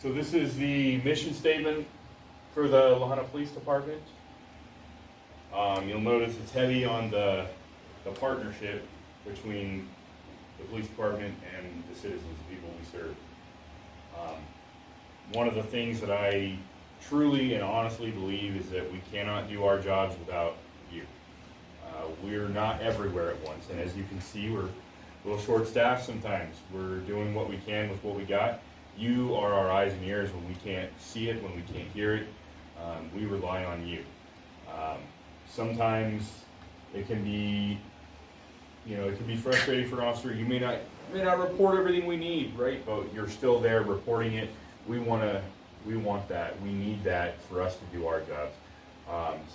So this is the mission statement for the La Junta Police Department. You'll notice it's heavy on the partnership between the police department and the citizens, the people we serve. One of the things that I truly and honestly believe is that we cannot do our jobs without you. We're not everywhere at once, and as you can see, we're a little short-staffed sometimes. We're doing what we can with what we got. You are our eyes and ears when we can't see it, when we can't hear it. We rely on you. Sometimes it can be, it can be frustrating for an officer. You may not report everything we need, right? But you're still there reporting it. We want that. We need that for us to do our jobs.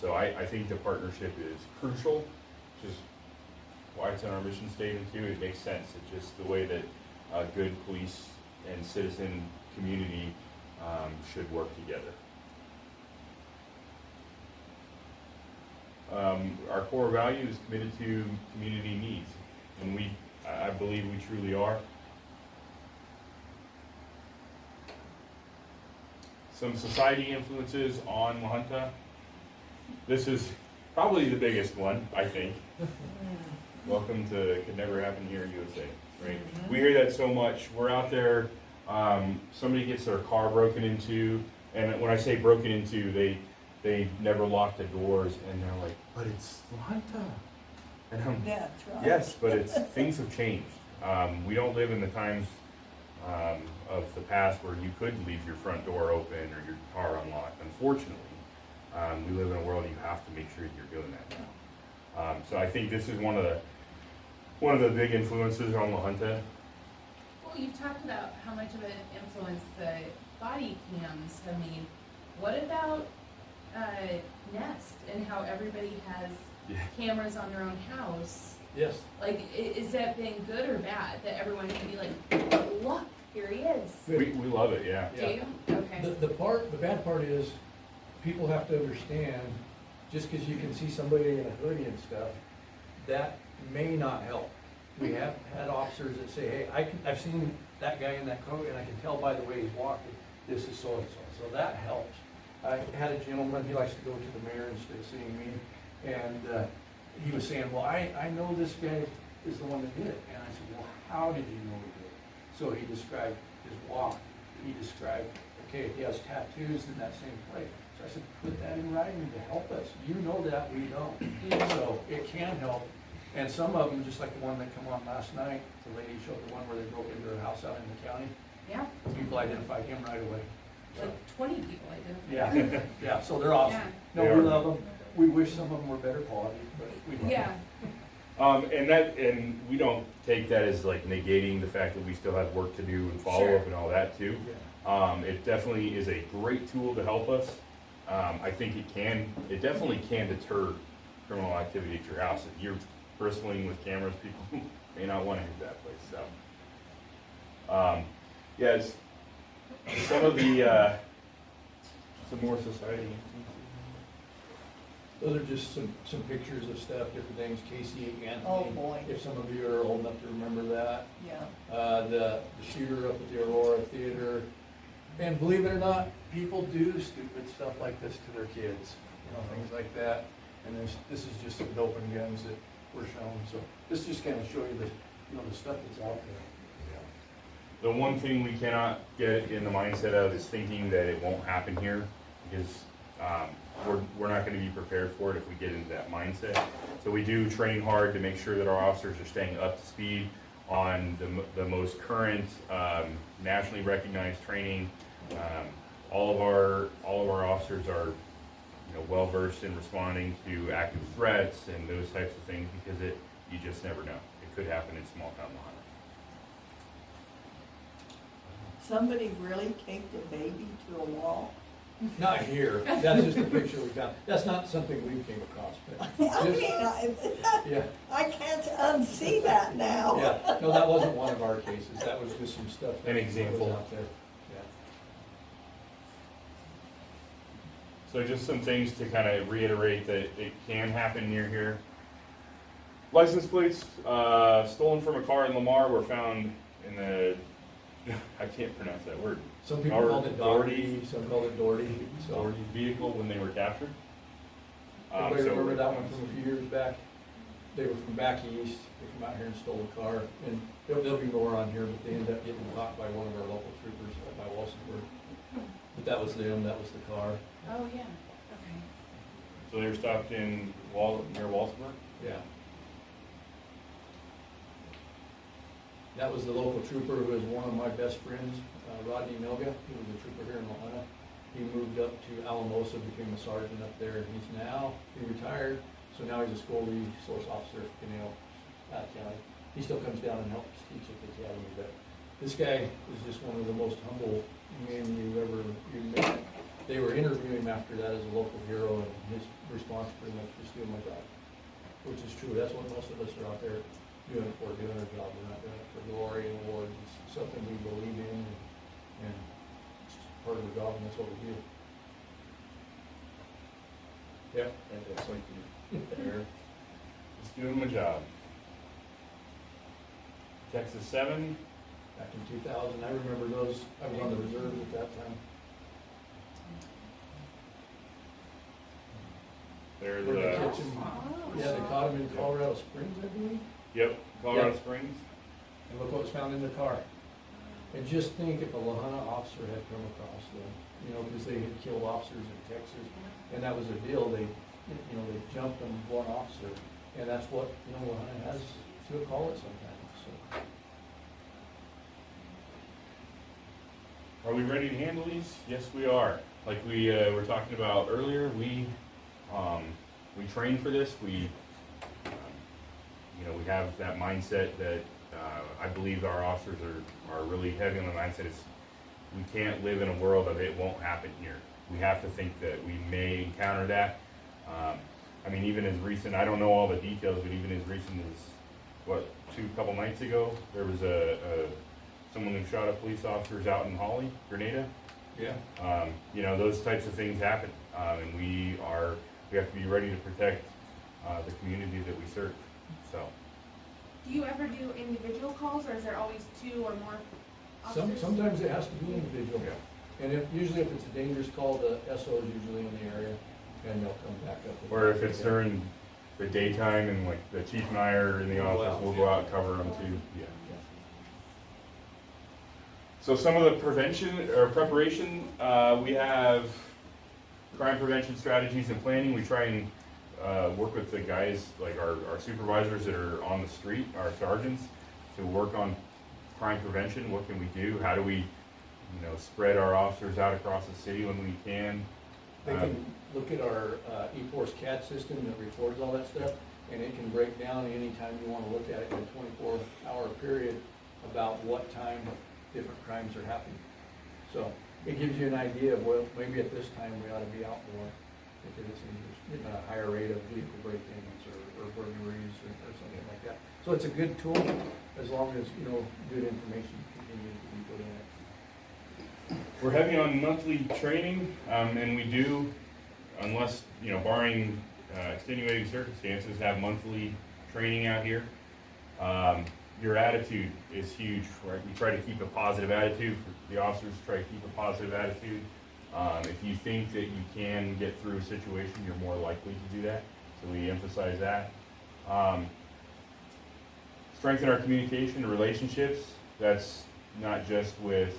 So I think the partnership is crucial, which is why it's in our mission statement too. It makes sense. It's just the way that good police and citizen community should work together. Our core value is committed to community needs, and I believe we truly are. Some society influences on La Junta. This is probably the biggest one, I think. Welcome to Could Never Happen Here in USA, right? We hear that so much. We're out there, somebody gets their car broken into, and when I say broken into, they never lock the doors, and they're like, but it's La Junta. And Yeah, that's right. yes, but things have changed. We don't live in the times of the past where you could leave your front door open or your car unlocked. Unfortunately, we live in a world you have to make sure you're doing that now. So I think this is one of the big influences on La Junta. Well, you've talked about how much of an influence the body cams have made. What about Nest and how everybody has cameras on their own house? Yes. Like, is that been good or bad? That everyone can be like, look, here he is. We love it, yeah. Do you? Okay. The bad part is, people have to understand, just because you can see somebody in a hoodie and stuff, that may not help. We have had officers that say, hey, I've seen that guy in that coat, and I can tell by the way he's walking, this is so-and-so. So that helps. I had a gentleman, he likes to go to the mayor instead of seeing me, and he was saying, well, I know this guy is the one that did it. And I said, well, how did you know he did it? So he described his walk. He described, okay, he has tattoos in that same place. So I said, put that in writing to help us. You know that, we don't. So it can help. And some of them, just like the one that come on last night, the lady showed the one where they broke into her house out in the county. Yeah. People identified him right away. So, Like 20 people identified. yeah, yeah, so they're awesome. Yeah. No, we love them. We wish some of them were better quality, but we love them. Yeah. And we don't take that as like negating the fact that we still have work to do and follow up and all that too. Yeah. It definitely is a great tool to help us. I think it definitely can deter criminal activity at your house. If you're bristling with cameras, people may not want to hit that place. So, yes, some of the some more society. Those are just some pictures of stuff, different things. Casey, Anthony. Oh, boy. If some of you are old enough to remember that. Yeah. The shooter up at the Aurora Theater. And believe it or not, people do stupid stuff like this to their kids. Things like that. And this is just some open guns that were shown. So this just kind of show you the stuff that's out there. The one thing we cannot get in the mindset of is thinking that it won't happen here, because we're not going to be prepared for it if we get into that mindset. So we do train hard to make sure that our officers are staying up to speed on the most current, nationally recognized training. All of our officers are well versed in responding to active threats and those types of things, because you just never know. It could happen in small town La Junta. Somebody really taped a baby to a wall? Not here. That's just a picture we got. That's not something we came across. But I just- mean, yeah. I can't unsee that now. Yeah, no, that wasn't one of our cases. That was just some stuff. An that example. was out there. Yeah. So just some things to kind of reiterate that it can happen near here. License plates stolen from a car in Lamar were found in the I can't pronounce that word. Some people called it Doherty, some called it Doherty, so. Doherty's vehicle when they were captured. Everybody So- remember that one from a few years back? They were from back east, they come out here and stole a car, and there'll be more on here, but they ended up getting caught by one of our local troopers by Walsenburg. But that was them, that was the car, Oh, yeah, okay. So they were stopped near Walsenburg? yeah. That was the local trooper who was one of my best friends, Rodney Milga, he was a trooper here in Lahaina. He moved up to Alamosa, became a sergeant up there, and he retired, so now he's a school resource officer for Canal County. He still comes down and helps teach at the academy, but this guy is just one of the most humble men you met. They were interviewing him after that as a local hero, and his response pretty much just doing my job, which is true. That's what most of us are out there doing it for, doing our job. We're not doing it for glory and awards. It's something we believe in, and it's just part of the job, and that's what we do. Yeah. That's like they're just doing my job. Texas 7. Back in 2000, I remember those. I was on the reserves at that time. They're Where they the, catch 'em. Yeah, they caught him in Colorado Springs, I believe. yep, Colorado Yeah. Springs. And look what was found in their car. And just think if a Lahaina officer had come across them, because they had killed officers in Texas, and that was a deal, they jumped on one officer, and that's what, Lahaina has to call it sometimes, so. Are we ready to handle these? Yes, we are. Like we were talking about earlier, we train for this. We have that mindset that I believe our officers are really heavy on the mindset is we can't live in a world of it won't happen here. We have to think that we may encounter that. Even as recent, I don't know all the details, but even as recent as couple nights ago, there was someone who shot at police officers out in Holly, Grenada. Yeah. Those types of things happen, and we have to be ready to protect the community that we serve. So. Do you ever do individual calls, or is there always two or more officers? Sometimes it has to be individual. Yeah. And usually if it's a dangerous call, the SO is usually in the area, and they'll come back up. Or if it's during the daytime and like the chief and I are in the office, we'll go out and cover them too. Yeah. So some of the prevention or preparation, we have crime prevention strategies and planning. We try and work with the guys, like our supervisors that are on the street, our sergeants, to work on crime prevention. What can we do? How do we, spread our officers out across the city when we can? They can look at our eForce CAD system that records all that stuff, and it can break down anytime you want to look at it in a 24-hour period about what time different crimes are happening. So it gives you an idea of, well, maybe at this time we ought to be out more because it's getting a higher rate of vehicle break-ins or burglaries or something like that. So it's a good tool as long as, good information continues to be put in it. We're heavy on monthly training, and we do, unless, barring extenuating circumstances, have monthly training out here. Your attitude is huge, right? We try to keep a positive attitude. The officers try to keep a positive attitude. If you think that you can get through a situation, you're more likely to do that. So we emphasize that. Strengthen our communication and relationships. That's not just with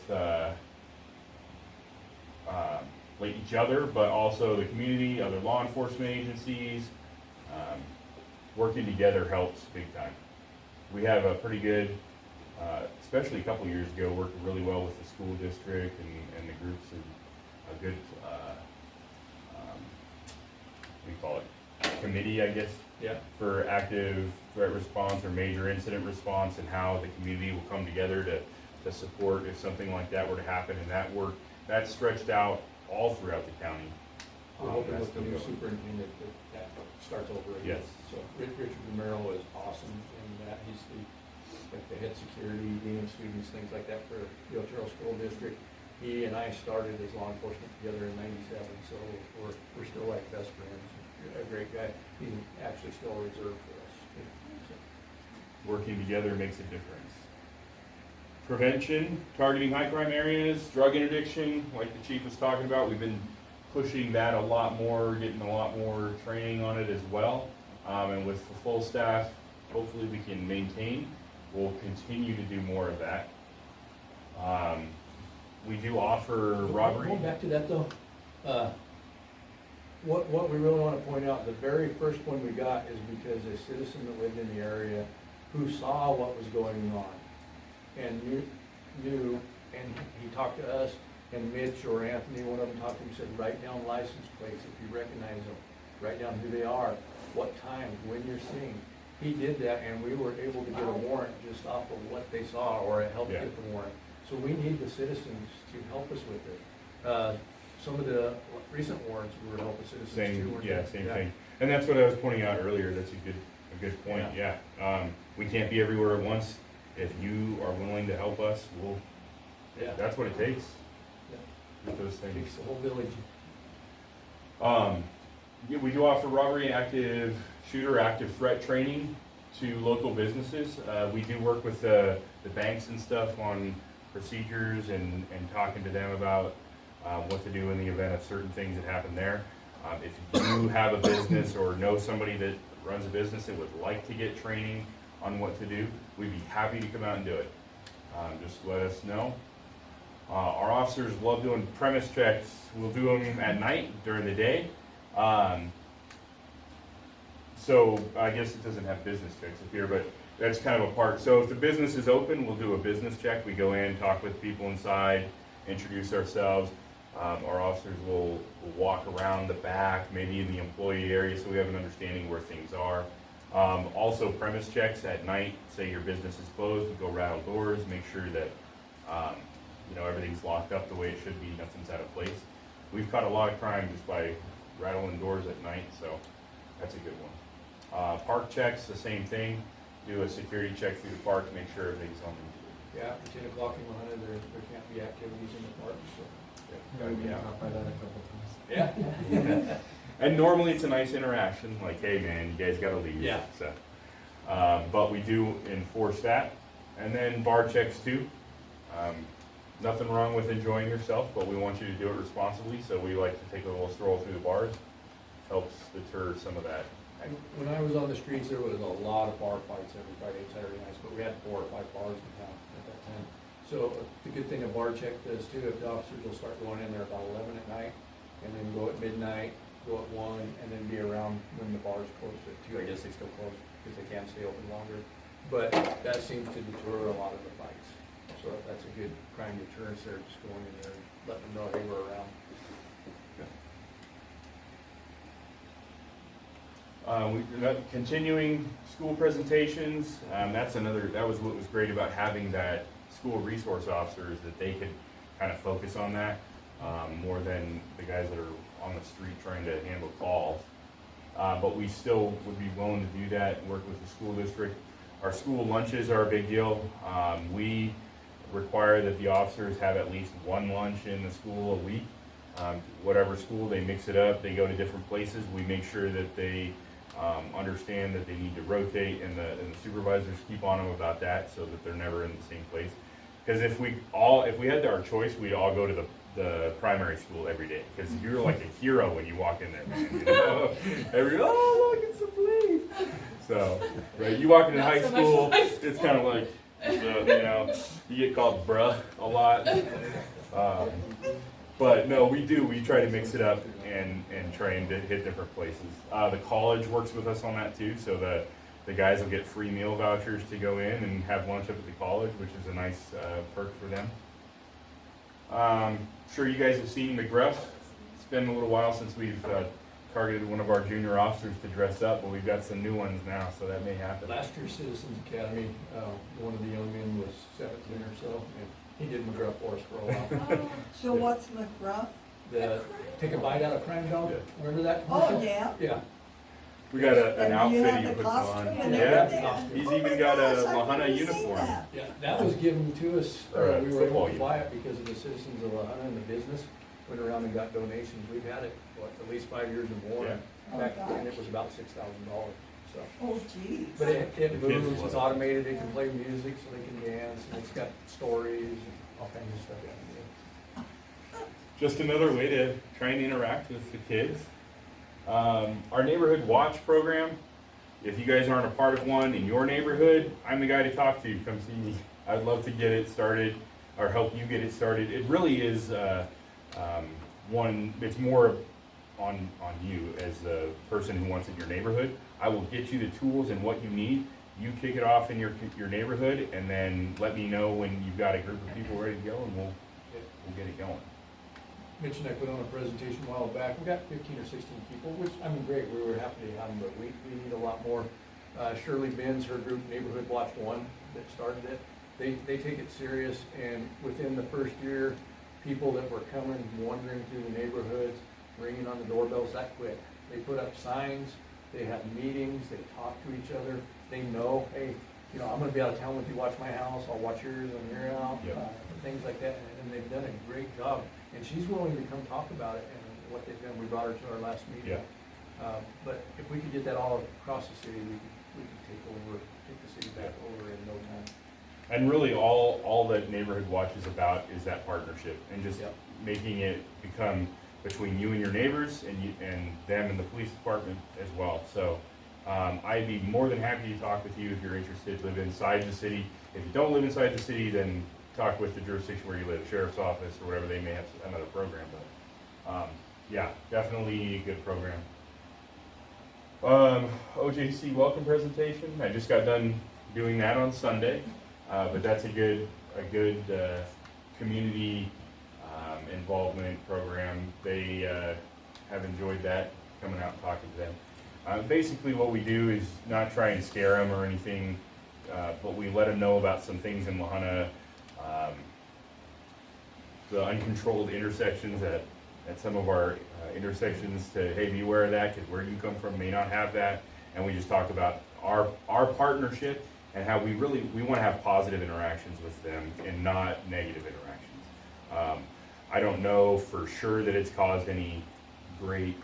like each other, but also the community, other law enforcement agencies. Working together helps big time. We have a pretty good, especially a couple years ago, worked really well with the school district and the groups, and a good, what do you call it, committee, I guess, Yeah. for active threat response or major incident response, and how the community will come together to support if something like that were to happen. And that's stretched out all throughout the county. We're hoping That's with the still new going. superintendent that starts over again. Yes. So Richard Romero is awesome in that. He's the head security, dean students, things like that for the Otero School District. He and I started as law enforcement together in '97, so we're still like best friends. A great guy. He's actually still a reserve for us. So, Working together makes a difference. prevention, targeting high crime areas, drug interdiction, like the chief was talking about. We've been pushing that a lot more, getting a lot more training on it as well. And with the full staff, hopefully we can maintain. We'll continue to do more of that. We do offer robbery. Going back to that though, what we really want to point out, the very first one we got is because a citizen that lived in the area who saw what was going on and knew, and he talked to us, and Mitch or Anthony, one of them talked to him, said, write down license plates if you recognize them, write down who they are, what time, when you're seeing. He did that, and we were able to get a warrant just off of what they saw, or it helped get the warrant. So we need the citizens to help us with it. Some of the recent warrants, we were helping citizens too. Same thing. And that's what I was pointing out earlier. That's a good point. Yeah. We can't be everywhere at once. If you are willing to help us, that's what it takes. With those things. Takes the whole village. We do offer robbery, active shooter, active threat training to local businesses. We do work with the banks and stuff on procedures and talking to them about what to do in the event of certain things that happen there. If you have a business or know somebody that runs a business that would like to get training on what to do, we'd be happy to come out and do it. Just let us know. Our officers love doing premise checks. We'll do them at night, during the day. So I guess it doesn't have business checks up here, but that's kind of a part. So if the business is open, we'll do a business check. We go in, talk with people inside, introduce ourselves. Our officers will walk around the back, maybe in the employee area, so we have an understanding where things are. Also premise checks at night, say your business is closed, we go rattle doors, make sure that everything's locked up the way it should be, nothing's out of place. We've caught a lot of crime just by rattling doors at night, so that's a good one. Park checks, the same thing. Do a security check through the park to make sure everything's on. Yeah, after 10 o'clock in Lahana, there can't be activities in the park, so. Gotta be out. Talked by that a couple times. Yeah. And normally it's a nice interaction, like, hey man, you guys gotta leave. Yeah. So, but we do enforce that. And then bar checks too. Nothing wrong with enjoying yourself, but we want you to do it responsibly, so we like to take a little stroll through the bars. Helps deter some of that. When I was on the streets, there was a lot of bar fights every Friday, Saturday nights, but we had 4 or 5 bars in town at that time. So the good thing a bar check does too, if the officers will start going in there about 11 at night, and then go at midnight, go at 1, and then be around when the bars close at 2. I guess they still close because they can't stay open longer. But that seems to deter a lot of the fights. So that's a good crime deterrence there, just going in there and letting them know, hey, we're around. Continuing school presentations, that was what was great about having that school resource officer, is that they could kind of focus on that more than the guys that are on the street trying to handle calls. But we still would be willing to do that and work with the school district. Our school lunches are a big deal. We require that the officers have at least 1 lunch in the school a week. Whatever school, they mix it up, they go to different places. We make sure that they understand that they need to rotate, and the supervisors keep on them about that, so that they're never in the same place. Because if we had our choice, we'd all go to the primary school every day, because you're like a hero when you walk in there, man. Oh look, it's the police. So, right, you walk into high school, it's kind of like, you get called bruh a lot. But no, we try to mix it up and try and hit different places. The college works with us on that too, so the guys will get free meal vouchers to go in and have lunch up at the college, which is a nice perk for them. Sure you guys have seen McGruff. It's been a little while since we've targeted one of our junior officers to dress up, but we've got some new ones now, so that may happen. Last year's Citizens Academy, one of the young men was 17 or so, and he did McGruff for us for a while. So what's McGruff? Take a bite out of crime dog. Yeah. Remember that commercial? Oh, yeah. Yeah. We got an And you outfit have he the puts costume on. and Yeah, everything? he's Oh even my got a gosh, I've Lahana never seen uniform. that. Yeah, that was given to us, Or a we were able football to buy it because of the citizens of Lahana and the business. Went around and got donations. We've had it, at least 5 years or more. Yeah. Oh, Back then, gosh. it was about $6,000. so. Oh, geez. But it The kids moves, love it's it. automated, they can play music, so they can dance, and it's got stories and all kinds of stuff. Just another way to try and interact with the kids. Our neighborhood watch program, if you guys aren't a part of one in your neighborhood, I'm the guy to talk to. Come see me. I'd love to get it started or help you get it started. It really is it's more on you as the person who wants it in your neighborhood. I will get you the tools and what you need. You kick it off in your neighborhood, and then let me know when you've got a group of people ready to go, and we'll get it going. Mitch and I put on a presentation a while back, we got 15 or 16 people, which, I mean, great, we were happy to have them, but we need a lot more. Shirley Benz, her group Neighborhood Watch One, that started it, they take it serious, and within the first year, people that were coming, wandering through the neighborhoods, ringing on the doorbells, that quick. They put up signs, they have meetings, they talk to each other, they know, hey, you know, I'm gonna be out of town with you, watch my house, I'll watch yours when you're out, Yep. things like that, and they've done a great job. And she's willing to come talk about it and what they've done. We brought her to our last meeting. Yeah. But if we could get that all across the city, we could take the city back over in no time. And really, all that Neighborhood Watch is about is that partnership, and just Yep. making it become between you and your neighbors, and them and the police department as well. So I'd be more than happy to talk with you if you're interested. Live inside the city. If you don't live inside the city, then talk with the jurisdiction where you live, sheriff's office or whatever. They may have another program, but yeah, definitely a good program. OJC welcome presentation. I just got done doing that on Sunday, but that's a good community involvement program. They have enjoyed that, coming out and talking to them. Basically, what we do is not try and scare them or anything, but we let them know about some things in Lahana. The uncontrolled intersections at some of our intersections, to, hey, be aware of that, because where you come from may not have that. And we just talk about our partnership and how we want to have positive interactions with them and not negative interactions. I don't know for sure that it's caused any great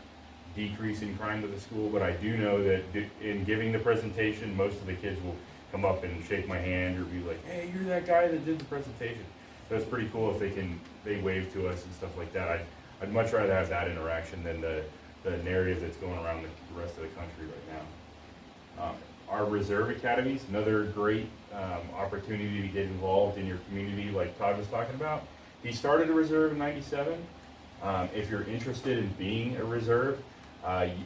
decrease in crime to the school, but I do know that in giving the presentation, most of the kids will come up and shake my hand or be like, hey, you're that guy that did the presentation. So it's pretty cool if they wave to us and stuff like that. I'd much rather have that interaction than the narrative that's going around the rest of the country right now. Our reserve academies, another great opportunity to get involved in your community, like Todd was talking about. He started a reserve in '97. If you're interested in being a reserve,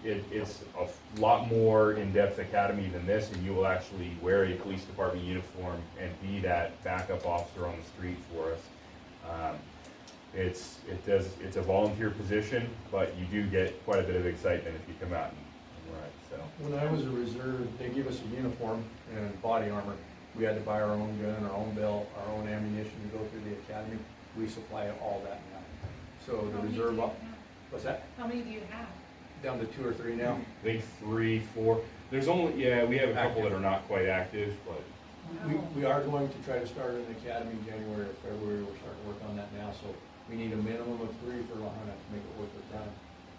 it's a lot more in-depth academy than this, and you will actually wear a police department uniform and be that backup officer on the street for us. It's a volunteer position, but you do get quite a bit of excitement if you come out and ride. So When I was a reserve, they gave us a uniform and body armor. We had to buy our own gun, our own belt, our own ammunition to go through the academy. We supply all that now. So the How many reserve, do you have? what's that? How many do you have? Down to 2 or 3 now. I think 3, 4. There's only, we have a couple that are not quite active, but We are going to try to start an academy in January or February. We're starting to work on that now, so we need a minimum of 3 for Lahana to make it worth their time.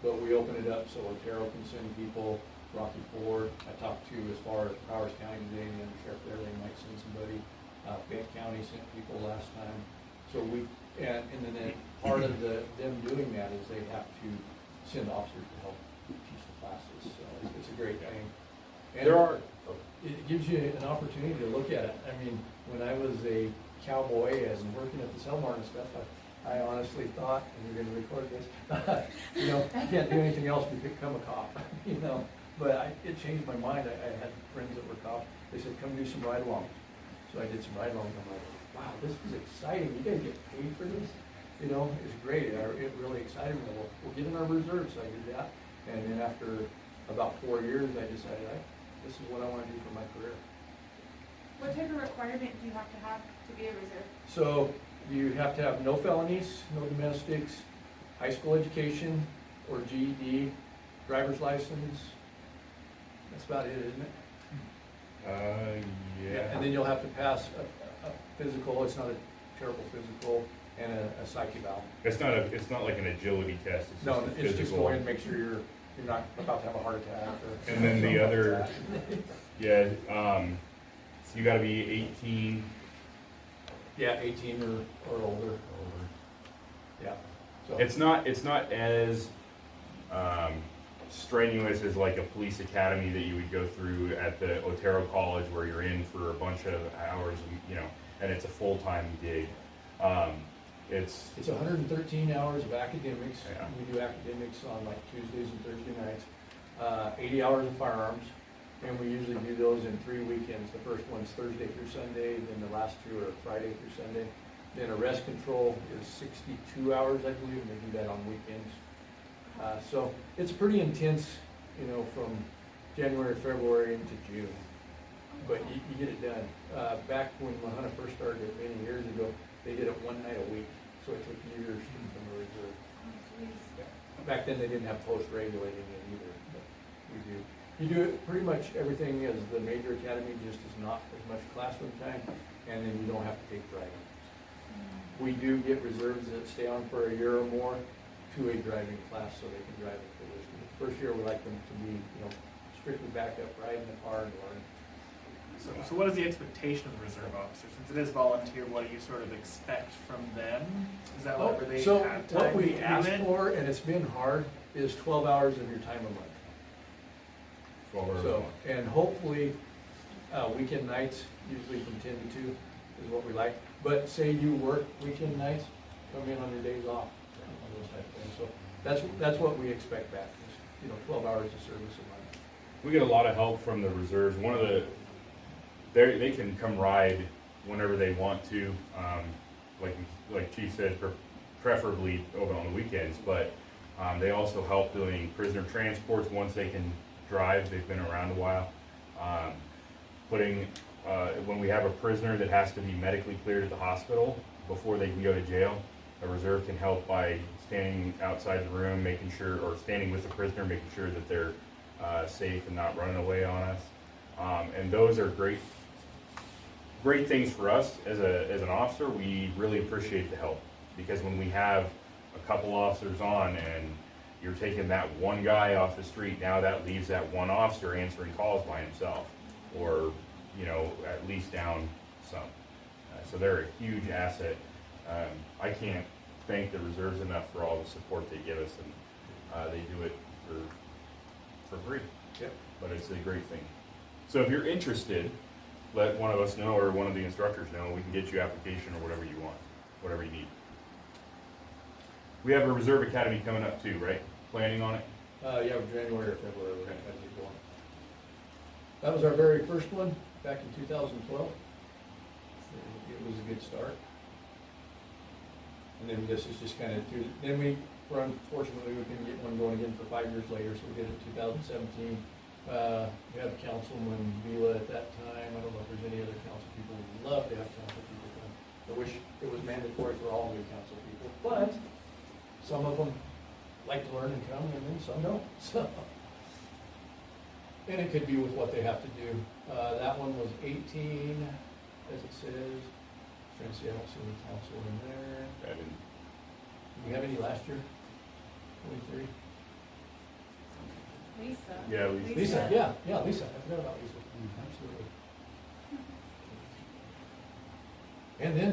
But we open it up so Otero can send people, Rocky Ford, I talked to as far as Powers County today, the undersheriff there, they might send somebody. Fayette County sent people last time. So and then part of them doing that is they have to send officers to help teach the classes, so it's a great thing. And it gives you an opportunity to look at it. I mean, when I was a cowboy and working at the cell barn and stuff, I honestly thought, and you're gonna record this, you know, you can't do anything else but become a cop, you know? But it changed my mind. I had friends that were cops. They said, come do some ride-alongs. So I did some ride-alongs. I'm like, wow, this is exciting. You guys get paid for this? You know, it's great. It really excited me. We'll get in our reserves, so I did that. And then after about 4 years, I decided, this is what I want to do for my career. What type of requirement do you have to be a reserve? So you have to have no felonies, no domestics, high school education or GED, driver's license. That's about it, isn't it? yeah. And then you'll have to pass a physical. It's not a terrible physical, and a psych eval. It's not like an agility test. It's No, just a it's just physical. going and make sure you're not about to have a heart attack or. And then the something like other- that. Yeah, so you gotta be 18. Yeah, 18 or older, yeah. So It's not as strenuous as like a police academy that you would go through at the Otero College where you're in for a bunch of hours, you know, and it's a full-time gig. It's 113 hours of academics. Yeah. We do academics on like Tuesdays and Thursday nights. 80 hours of firearms, and we usually do those in 3 weekends. The first one's Thursday through Sunday, then the last two are Friday through Sunday. Then arrest control is 62 hours, I believe, and they do that on weekends. So it's pretty intense, you know, from January, February into June. But you get it done. Back when Mahana first started it many years ago, they did it one night a week, so it took years to become a reserve. Back then, they didn't have post-regulating it either, but we do. You do it pretty much everything as the major academy, just as not as much classroom time, and then you don't have to take driving. We do get reserves that stay on for a year or more to a driving class so they can drive it for this. First year, we like them to be, you know, strictly back up, ride in the car and learn. So what is the expectation of the reserve officer? Since it is volunteer, what do you sort of expect from them? Is that whatever they So have time what we to do ask it? for, and it's been hard, is 12 hours of your time a month. 12 hours a So, month. and hopefully, weekend nights, usually from 10 to 2 is what we like. But say you work weekend nights, come in on your days off, on those type of things. So that's what we expect back, is, you know, 12 hours of service a month. We get a lot of help from the reserves. One of the, they can come ride whenever they want to. Like Chief said, preferably over on the weekends, but they also help doing prisoner transports once they can drive. They've been around a while. When we have a prisoner that has to be medically cleared at the hospital before they can go to jail, a reserve can help by standing outside the room, making sure, or standing with the prisoner, making sure that they're safe and not running away on us. And those are great things for us as an officer. We really appreciate the help, because when we have a couple officers on and you're taking that one guy off the street, now that leaves that one officer answering calls by himself, or, you know, at least down some. So they're a huge asset. I can't thank the reserves enough for all the support they give us, and they do it for free. Yep. But it's a great thing. So if you're interested, let one of us know, or one of the instructors know. We can get you application or whatever you want, whatever you need. We have a reserve academy coming up too, right? Planning on it? Yeah, January or February, we're gonna try to get going. That was our very first one, back in 2012. It was a good start. And then this is just kind of, then unfortunately, we couldn't get one going again for 5 years later, so we did it in 2017. We had Councilman Vila at that time. I don't know if there's any other council people. We'd love to have council people come. I wish it was mandatory for all new council people, but some of them like to learn and come, and then some don't. So, and it could be with what they have to do. That one was 18, as it says. Trying to see, I don't see any council in there. I didn't. Do we have any last year? 23? Lisa. Yeah, Lisa. Lisa, yeah, Lisa. I forgot about Lisa. Absolutely. And then,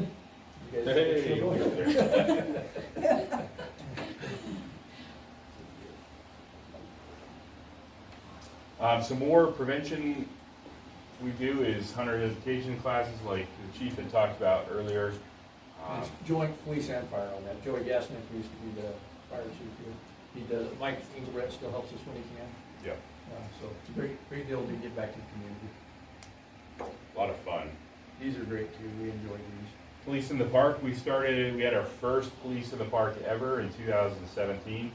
you guys. Hey, still we'll going? get there. Some more prevention we do is hunter education classes, like the chief had talked about earlier. It's joint police and fire on that. Joey Gasnick, who used to be the fire chief here, he does it. Mike Engelbrett still helps us when he can. Yeah, So it's a great deal to get back to the community. a lot of fun. These are great too. We enjoy these. Police in the Park, we had our first Police in the Park ever in 2017.